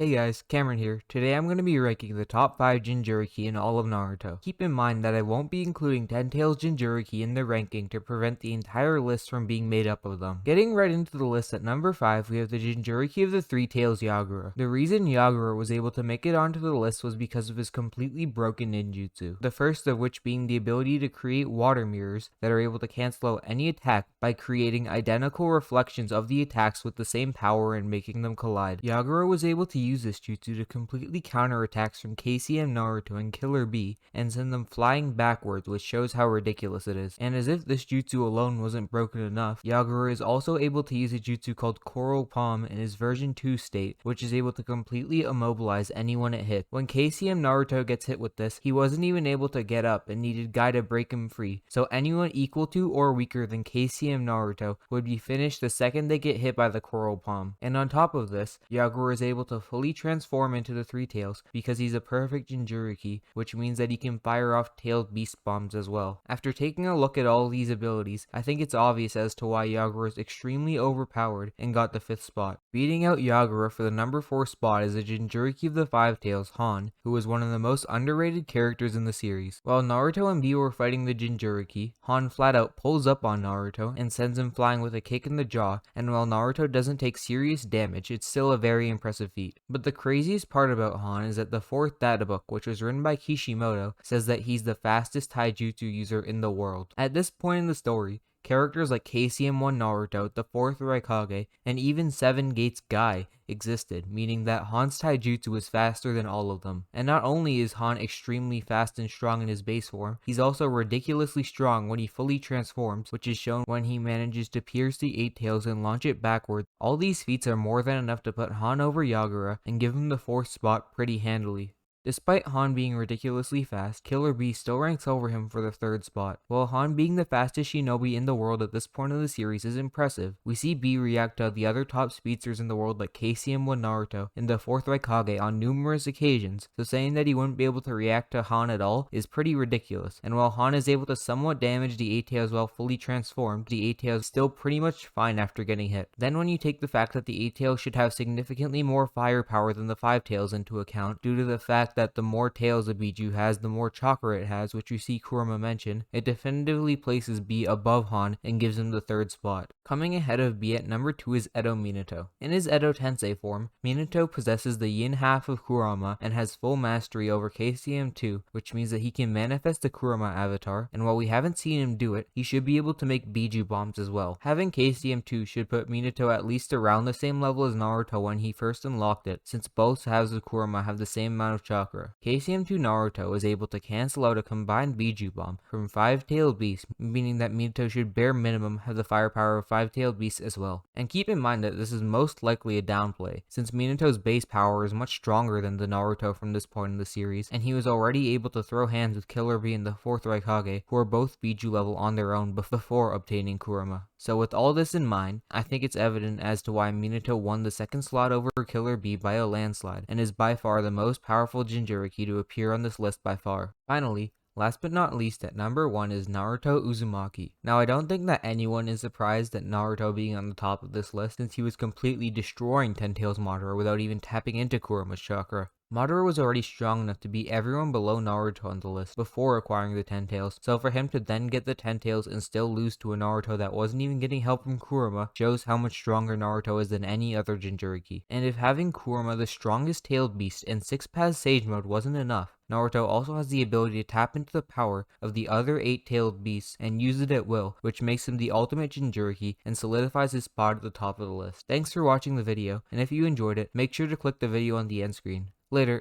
Hey guys, Cameron here. Today I'm going to be ranking the top 5 Jinchūriki in all of Naruto. Keep in mind that I won't be including 10 Tails Jinchūriki in the ranking to prevent the entire list from being made up of them. Getting right into the list at number 5, we have the Jinchūriki of the Three Tails Yagura. The reason Yagura was able to make it onto the list was because of his completely broken ninjutsu. The first of which being the ability to create water mirrors that are able to cancel out any attack by creating identical reflections of the attacks with the same power and making them collide. Yagura was able to use this jutsu to completely counter attacks from KCM Naruto and Killer B and send them flying backwards, which shows how ridiculous it is. And as if this jutsu alone wasn't broken enough, Yagura is also able to use a jutsu called Coral Palm in his version 2 state, which is able to completely immobilize anyone it hits. When KCM Naruto gets hit with this, he wasn't even able to get up and needed Guy to break him free, so anyone equal to or weaker than KCM Naruto would be finished the second they get hit by the Coral Palm. And on top of this, Yagura is able to fully transform into the Three Tails because he's a perfect Jinchūriki, which means that he can fire off tailed beast bombs as well. After taking a look at all these abilities, I think it's obvious as to why Yagura is extremely overpowered and got the 5th spot. Beating out Yagura for the number 4 spot is a Jinchūriki of the Five Tails, Han, who is one of the most underrated characters in the series. While Naruto and B were fighting the Jinchūriki, Han flat out pulls up on Naruto and sends him flying with a kick in the jaw, and while Naruto doesn't take serious damage, it's still a very impressive feat. But the craziest part about Han is that the 4th data book, which was written by Kishimoto, says that he's the fastest taijutsu user in the world. At this point in the story, characters like KCM1 Naruto, the 4th Raikage, and even 7 Gates Guy existed, meaning that Han's taijutsu is faster than all of them. And not only is Han extremely fast and strong in his base form, he's also ridiculously strong when he fully transforms, which is shown when he manages to pierce the 8 tails and launch it backwards. All these feats are more than enough to put Han over Yagura and give him the 4th spot pretty handily. Despite Han being ridiculously fast, Killer B still ranks over him for the 3rd spot. While Han being the fastest shinobi in the world at this point of the series is impressive, we see B react to the other top speedsters in the world like KCM1 Naruto and the 4th Raikage on numerous occasions, so saying that he wouldn't be able to react to Han at all is pretty ridiculous. And while Han is able to somewhat damage the 8 tails while fully transformed, the 8 tails is still pretty much fine after getting hit. Then when you take the fact that the 8 tails should have significantly more firepower than the 5 tails into account, due to the fact that the more tails a Biju has, the more chakra it has, which you see Kurama mention, it definitively places B above Han and gives him the 3rd spot. Coming ahead of B at number 2 is Edo Minato. In his Edo Tensei form, Minato possesses the yin half of Kurama and has full mastery over KCM2, which means that he can manifest the Kurama avatar, and while we haven't seen him do it, he should be able to make Biju bombs as well. Having KCM2 should put Minato at least around the same level as Naruto when he first unlocked it, since both halves of Kurama have the same amount of chakra. KCM2 Naruto is able to cancel out a combined Biju bomb from 5-tailed beasts, meaning that Minato should bare minimum have the firepower of 5-tailed beasts as well. And keep in mind that this is most likely a downplay, since Minato's base power is much stronger than the Naruto from this point in the series, and he was already able to throw hands with Killer B and the 4th Raikage, who are both Biju level on their own before obtaining Kurama. So with all this in mind, I think it's evident as to why Minato won the 2nd slot over Killer B by a landslide, and is by far the most powerful Jinchūriki to appear on this list by far. Finally, last but not least, at number 1 is Naruto Uzumaki. Now I don't think that anyone is surprised at Naruto being on the top of this list, since he was completely destroying Ten Tails Madara without even tapping into Kurama's chakra. Madara was already strong enough to beat everyone below Naruto on the list before acquiring the 10 tails, so for him to then get the 10 tails and still lose to a Naruto that wasn't even getting help from Kurama shows how much stronger Naruto is than any other Jinchūriki. And if having Kurama the strongest tailed beast and 6 paths Sage Mode wasn't enough, Naruto also has the ability to tap into the power of the other 8-tailed beasts and use it at will, which makes him the ultimate Jinchūriki and solidifies his spot at the top of the list. Thanks for watching the video, and if you enjoyed it, make sure to click the video on the end screen. Later.